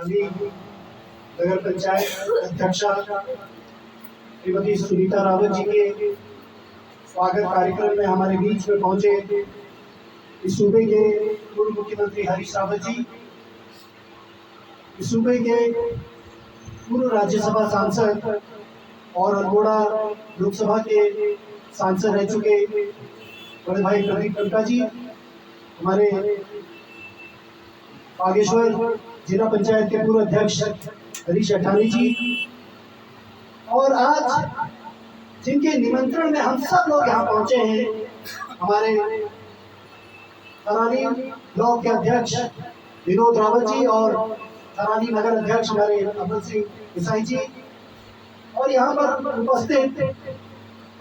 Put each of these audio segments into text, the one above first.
अभी नगर पंचायत अध्यक्षा श्रीमती सुनीता रावत जी के स्वागत कार्यक्रम में हमारे बीच में पहुंचे इस सूबे के पूर्व मुख्यमंत्री हरीश रावत जी, इस सूबे के पूर्व राज्यसभा सांसद और अल्मोड़ा लोकसभा के सांसद रह चुके बड़े भाई प्रदीप टंका जी, हमारे बागेश्वर जिला पंचायत के पूर्व अध्यक्ष हरीश अठानी जी, और आज जिनके निमंत्रण में हम सब लोग यहाँ पहुंचे हैं, हमारे थराली ब्लॉक के अध्यक्ष विनोद रावत जी और थराली नगर अध्यक्ष हमारे अमर सिंह ईसाई जी, और यहाँ पर उपस्थित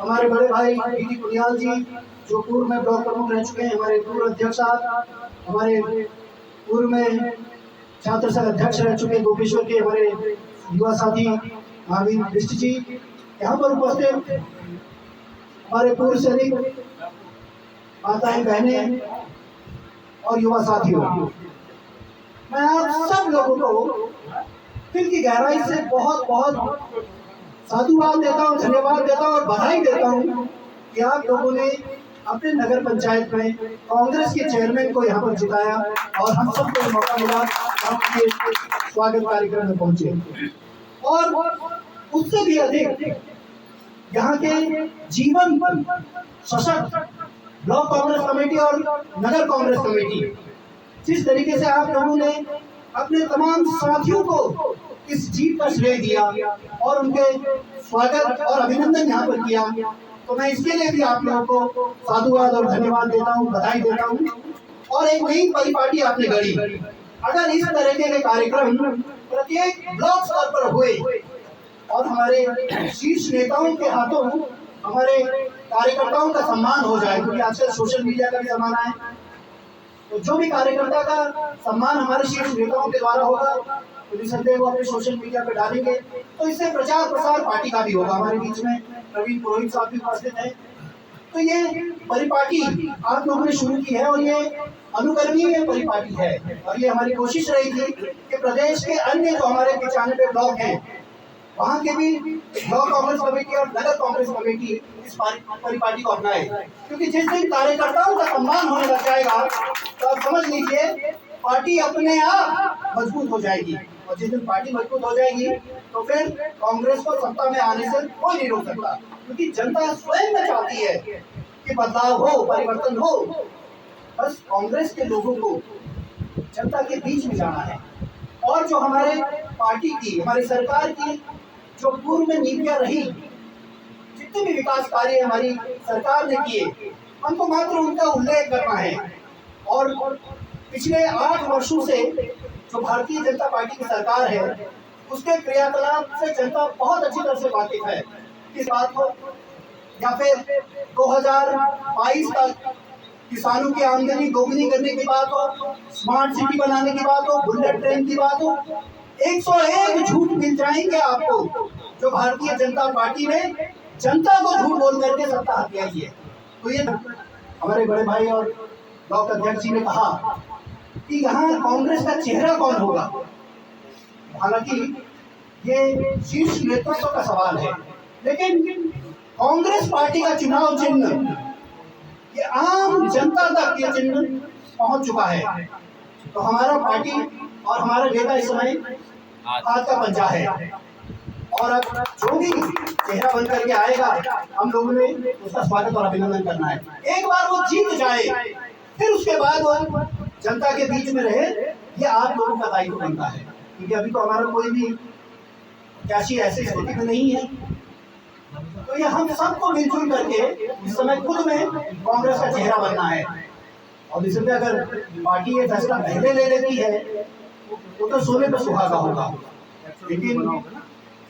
हमारे बड़े भाई पीटी पुनियाल जी जो पूर्व में ब्लॉक प्रमुख रह चुके हैं, हमारे पूर्व अध्यक्ष साहब, हमारे पूर्व में छात्र संघ अध्यक्ष रह चुके गोपेश्वर के हमारे युवा साथी महावीर बिष्ट जी, यहाँ पर उपस्थित हमारे पूर्व सैनिक माताएं बहनें और युवा साथियों, मैं आप सब लोगों को दिल की गहराई से बहुत बहुत साधुवाद देता हूँ, धन्यवाद देता हूँ और बधाई देता हूँ कि आप लोगों ने अपने नगर पंचायत में कांग्रेस के चेयरमैन को यहाँ पर जिताया और हम सबको मौका मिला आपके स्वागत कार्यक्रम में पहुंचे। और उससे भी अधिक यहाँ के जीवन सशक्त ब्लॉक कांग्रेस कमेटी और नगर कांग्रेस कमेटी, जिस तरीके से आप लोगों ने अपने तमाम साथियों को इस जीत का श्रेय दिया और उनके स्वागत और अभिनंदन यहाँ पर किया, तो मैं इसके लिए भी आप लोगों को साधुवाद और धन्यवाद देता हूँ, बधाई देता हूँ। और एक नई परिपाटी आपने गढ़ी। अगर इस तरह के कार्यक्रम प्रत्येक ब्लॉक स्तर पर हुए और हमारे शीर्ष नेताओं के हाथों हमारे कार्यकर्ताओं का सम्मान हो जाए, क्योंकि आजकल सोशल मीडिया का भी जमाना है, तो जो भी कार्यकर्ता का सम्मान हमारे शीर्ष नेताओं के द्वारा होगा तो निसंदेह वो अपने सोशल मीडिया पे डालेंगे, तो इससे प्रचार प्रसार पार्टी का भी होगा। हमारे बीच में प्रवीण पुरोहित साहब भी उपस्थित हैं। तो ये परिपाटी आप लोगों ने शुरू की है और ये अनुकरणीय परिपाटी है, और ये हमारी कोशिश रही थी कि प्रदेश के अन्य जो हमारे 95 ब्लॉक हैं वहाँ के भी ब्लॉक कांग्रेस कमेटी और नगर कांग्रेस कमेटी इस परिपाटी को अपनाए, क्योंकि जिस दिन कार्यकर्ताओं का सम्मान होने लग जाएगा तो आप समझ लीजिए पार्टी अपने आप मजबूत हो जाएगी, और जिस दिन पार्टी मजबूत हो जाएगी तो फिर कांग्रेस को सत्ता में आने से कोई नहीं रोक सकता, क्योंकि जनता स्वयं में चाहती है कि बदलाव हो, परिवर्तन हो। बस कांग्रेस के लोगों को जनता के बीच में जाना है, और जो हमारे पार्टी की, हमारी सरकार की जो पूर्व में नीतियां रही, जितने भी विकास कार्य हमारी सरकार ने किए, हमको मात्र उनका उल्लेख करना है। और पिछले 8 वर्षों से जो भारतीय जनता पार्टी की सरकार है उसके क्रियाकलाप से जनता बहुत अच्छी तरह से वाकिफ है। इस बात को, या फिर 2022 तक किसानों की आमदनी दोगुनी करने की बात हो, स्मार्ट सिटी बनाने की बात हो, बुलेट ट्रेन की बात हो, 101 झूठ मिल जाएंगे आपको जो भारतीय जनता पार्टी ने जनता को झूठ बोल करके सत्ता हथियाई है। तो ये हमारे बड़े भाई और ब्लॉक अध्यक्ष जी ने कहा कि यहाँ कांग्रेस का चेहरा कौन होगा। हालांकि ये शीर्ष नेतृत्व का सवाल है, लेकिन कांग्रेस पार्टी का चुनाव चिन्ह ये आम जनता तक ये चिन्ह पहुंच चुका है। तो हमारा पार्टी और हमारा नेता इस समय हाथ का पंजा है, और अब जो भी चेहरा बन करके आएगा हम लोगों ने उसका स्वागत और अभिनंदन करना है। एक बार वो जीत जाए फिर उसके बाद वो जनता के बीच में रहे, ये आप लोगों का दायित्व बनता है, क्योंकि अभी तो हमारा कोई भी प्रत्याशी ऐसी स्थिति में नहीं है। तो ये हम सबको मिलजुल करके इस समय खुद में कांग्रेस का चेहरा बनना है, और इसमें अगर पार्टी ये फैसला पहले ले लेती है तो सोने पर सुहागा होगा, लेकिन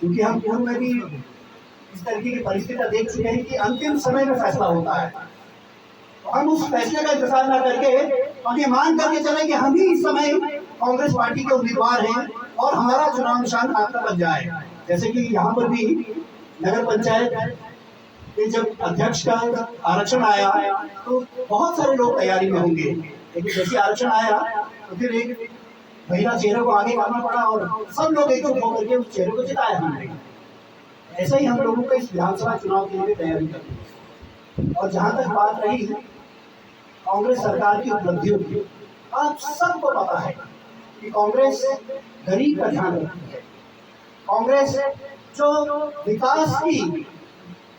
क्योंकि हम पूर्व में भी इस तरीके की परिस्थितियां देख चुके हैं कि अंतिम समय में फैसला होता है, तो हम उस फैसले का इंतजार न करके हम ये मान करके चले कि हम ही इस समय कांग्रेस पार्टी के उम्मीदवार हैं और हमारा चुनाव निशान हाथ में बन जाए। जैसे कि यहाँ पर भी नगर पंचायत के जब अध्यक्ष का आरक्षण आया तो बहुत सारे लोग तैयारी में होंगे, लेकिन जैसे आरक्षण आया तो फिर एक महिला चेहरे को आगे करना पड़ा और सब लोग एकजुट होकर के उस चेहरे को जिताया हमने। ऐसे ही हम लोगों को इस विधानसभा चुनाव के लिए तैयारी करनी है। और जहां तक बात रही कांग्रेस सरकार की उपलब्धियों की, आप सबको पता है कि कांग्रेस गरीब का ध्यान रखती है। कांग्रेस जो विकास की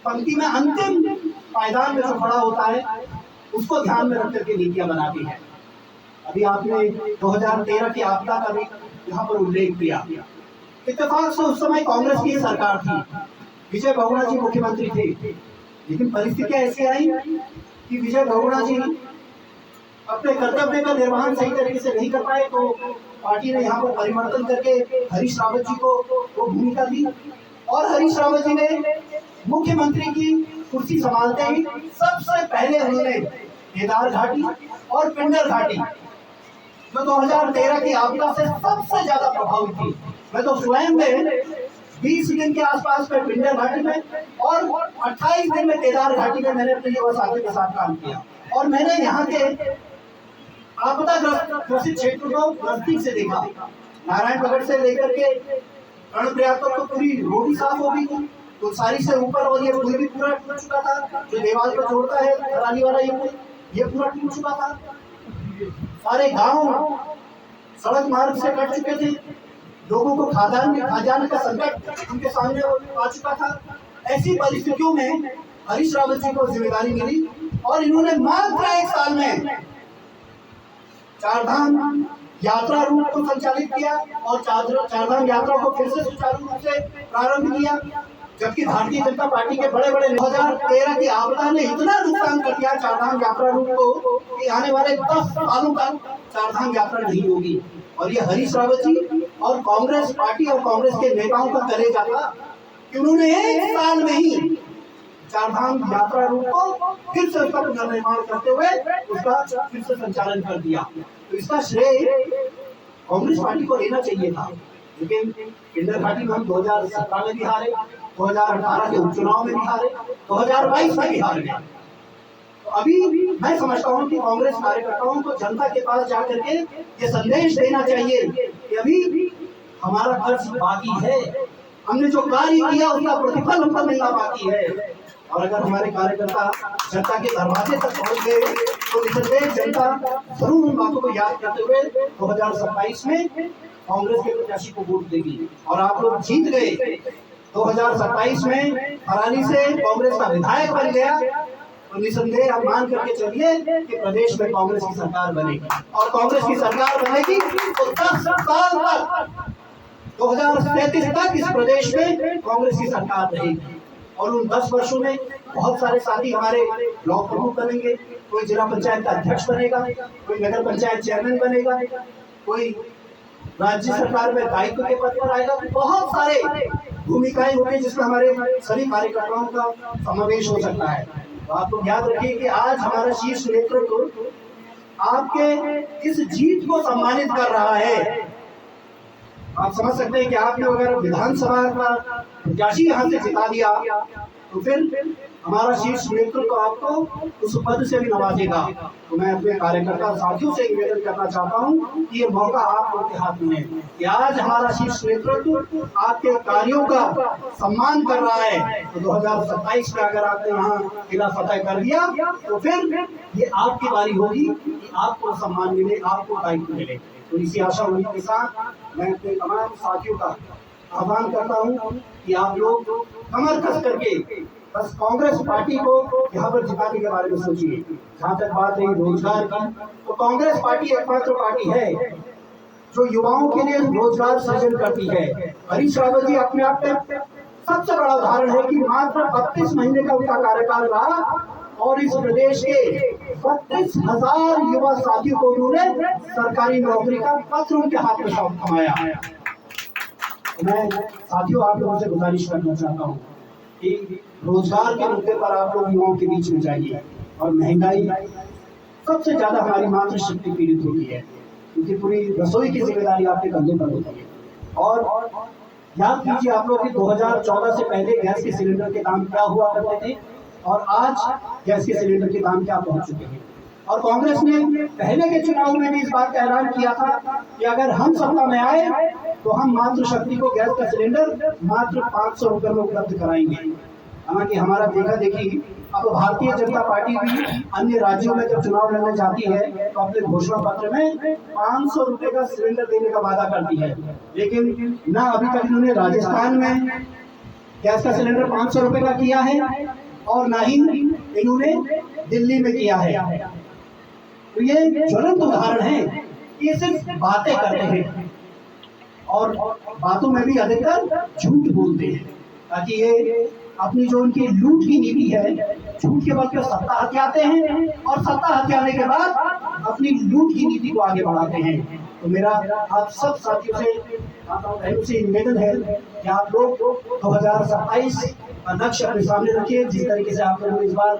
पंक्ति में अंतिम पायदान में जो खड़ा होता है उसको ध्यान में रख करके नीतियां बनाती है। अभी आपने 2013 की आपदा का भी यहाँ पर उल्लेख किया। इत्तेफाक से उस समय कांग्रेस की सरकार थी, विजय बहुगुणा जी मुख्यमंत्री थे, लेकिन परिस्थितियां ऐसी आई कि विजय बहुगुणा जी अपने कर्तव्य का निर्वहन सही तरीके से नहीं कर पाए, तो पार्टी ने यहाँ पर परिवर्तन करके हरीश रावत जी को वो भूमिका दी और हरीश रावत जी ने मुख्यमंत्री की कुर्सी संभालते ही सबसे पहले उन्होंने केदार घाटी और पिंडर घाटी जो 2013 की आपदा से सबसे ज्यादा प्रभावित थी, मैं तो स्वयं में 20 दिन के आसपास में पिंडर घाटी में और 28 दिन में केदार घाटी में मैंने अपने युवा साथी के साथ काम किया और मैंने यहाँ के आपदा ग्रसित क्षेत्र को नजदीक से देखा। नारायणगढ़ से लेकर के कर्णप्रयाग तक तो पूरी रोड ही साफ हो गई, तो सारी से ऊपर और ये पुल भी पूरा टूट चुका था, जो देवाल को जोड़ता है थराली वाला ये पूरा टूट चुका था। सारे गांव सड़क मार्ग से कट चुके थे, लोगों को खाद्यान्न का संकट उनके सामने आ चुका था। ऐसी परिस्थितियों में हरीश रावत जी को जिम्मेदारी मिली और इन्होंने मात्र 1 साल में चारधाम यात्रा रूट को संचालित किया और चारधाम यात्रा को फिर से सुचारू रूप से प्रारंभ किया। जबकि भारतीय जनता पार्टी के बड़े बड़े 2013 की आपदा ने इतना नुकसान कर दिया चारधाम यात्रा रूट को कि आने वाले 10 सालों तक चारधाम यात्रा नहीं होगी। और ये हरीश रावत जी और कांग्रेस पार्टी और कांग्रेस के नेताओं का कलेजा था कि उन्होंने 1 साल में ही चारधाम यात्रा रूट को फिर से उसका पुनर्निर्माण करते हुए उसका फिर से संचालन कर दिया। तो इसका श्रेय कांग्रेस पार्टी को लेना चाहिए था, लेकिन पिंडर घाटी में हम 2017 में भी हारे, 2018 के उपचुनाव में भी हारे, 2022 में भी हार गए। तो अभी मैं समझता हूँ कि कांग्रेस कार्यकर्ताओं को जनता के पास जाकर के ये संदेश देना चाहिए कि अभी हमारा खर्च बाकी है, हमने जो कार्य किया उसका प्रतिफल हमको मिलना बाकी है। और अगर हमारे कार्यकर्ता जनता के दरवाजे तक पहुंच गए तो निसंदेह जनता जरूर उन बातों को याद करते हुए 2027 में कांग्रेस के प्रत्याशी को वोट देगी। और आप लोग जीत गए, 2027 में हरानी से कांग्रेस का विधायक बन गया, तो निसंदेह आप मान करके चलिए कि प्रदेश में कांग्रेस की सरकार बनेगी और कांग्रेस की सरकार बनेगी तो 10 साल तक 2033 तक इस प्रदेश में कांग्रेस की सरकार रहेगी। और उन 10 वर्षों में बहुत सारे साथी हमारे ब्लॉक प्रमुख बनेंगे, कोई जिला पंचायत का अध्यक्ष बनेगा, कोई नगर पंचायत चेयरमैन बनेगा, कोई राज्य सरकार में दायित्व के पद पर आएगा। बहुत सारे भूमिकाएं होंगी जिसमें हमारे सभी कार्यकर्ताओं का समावेश हो सकता है। तो आप लोग याद रखिए कि आज हमारा शीर्ष नेतृत्व आपके इस जीत को सम्मानित कर रहा है। आप समझ सकते हैं कि आपने अगर विधानसभा का प्रत्याशी यहाँ से जिता दिया तो फिर हमारा शीर्ष नेतृत्व आपको उस पद से भी नवाजेगा। तो मैं अपने कार्यकर्ता साथियों से निवेदन करना चाहता हूँ कि ये मौका आप लोगों के हाथ में है कि आज हमारा शीर्ष नेतृत्व आपके कार्यों का सम्मान कर रहा है। तो 2027 में अगर आपने यहाँ किला फतेह कर दिया तो फिर ये आपकी बारी होगी कि आपको सम्मान मिले, आपको दायित्व मिले। तो इसी आशा उम्मीद के साथ मैं अपने तमाम साथियों का आह्वान करता हूँ कि आप लोग कमर कस करके बस कांग्रेस पार्टी को यहाँ पर जिताने के बारे में सोचिए। जहाँ तक बात रही रोजगार की, तो कांग्रेस पार्टी एकमात्र पार्टी है जो युवाओं के लिए रोजगार सृजन करती है। हरीश रावत जी अपने आप में सबसे बड़ा उदाहरण है कि मात्र 32 महीने का उनका कार्यकाल रहा और इस प्रदेश के 32,000 युवा साथियों को उन्होंने सरकारी नौकरी का पत्र उनके हाथ में थमाया। मैं साथियों आप लोगों से गुजारिश करना चाहता हूँ कि रोजगार के मुद्दे पर आप लोग युवाओं के बीच में जाइए। और महंगाई सबसे ज्यादा हमारी मातृशक्ति पीड़ित होती है, क्योंकि पूरी रसोई की जिम्मेदारी आपके कंधों पर होती है। और याद कीजिए आप लोग कि 2014 से पहले गैस के सिलेंडर के दाम क्या हुआ करते थे और आज गैस के सिलेंडर के दाम क्या पहुंच चुके हैं। और कांग्रेस ने पहले के चुनाव में भी इस बात का ऐलान किया था कि अगर हम सत्ता में आए तो हम मातृशक्ति को गैस का सिलेंडर मात्र 500 रुपए में उपलब्ध कराएंगे। हालांकि हमारा देखा देखी अब भारतीय जनता पार्टी भी अन्य राज्यों में जब चुनाव लड़ने जाती है तो अपने घोषणा पत्र में 500 रुपए का सिलेंडर देने का वादा करती है, लेकिन ना अभी तक इन्होंने राजस्थान में गैस का सिलेंडर 500 रुपए का किया है और ना ही इन्होंने दिल्ली में किया है। तो ये ज्वलंत उदाहरण है कि ये सिर्फ बातें करते हैं और बातों में भी अधिकतर झूठ बोलते हैं ताकि ये अपनी जो उनकी लूट की नीति है, झूठ के बल पर सत्ता हथियाते हैं और सत्ता हथियाने के बाद अपनी लूट की नीति को आगे बढ़ाते हैं। तो मेरा आप सब साथियों से निवेदन है कि आप लोग 2027 का लक्ष्य अपने सामने रखिए। जिस तरीके से आप लोगों ने इस बार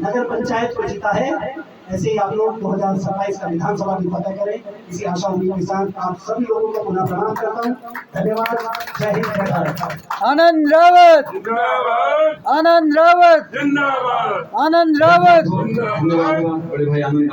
नगर पंचायत को जीता है, ऐसे ही आप लोग 2027 का विधानसभा भी फतह करें। इसी आशा उम्मीद के साथ आप सभी लोगों को पुनः प्रणाम करता हूँ। धन्यवाद। जय हिंद, जय भारत। आनंद रावत जिंदाबाद, आनंद रावत जिंदाबाद, आनंद रावत। जिंदाबाद। बड़े भाई आनंद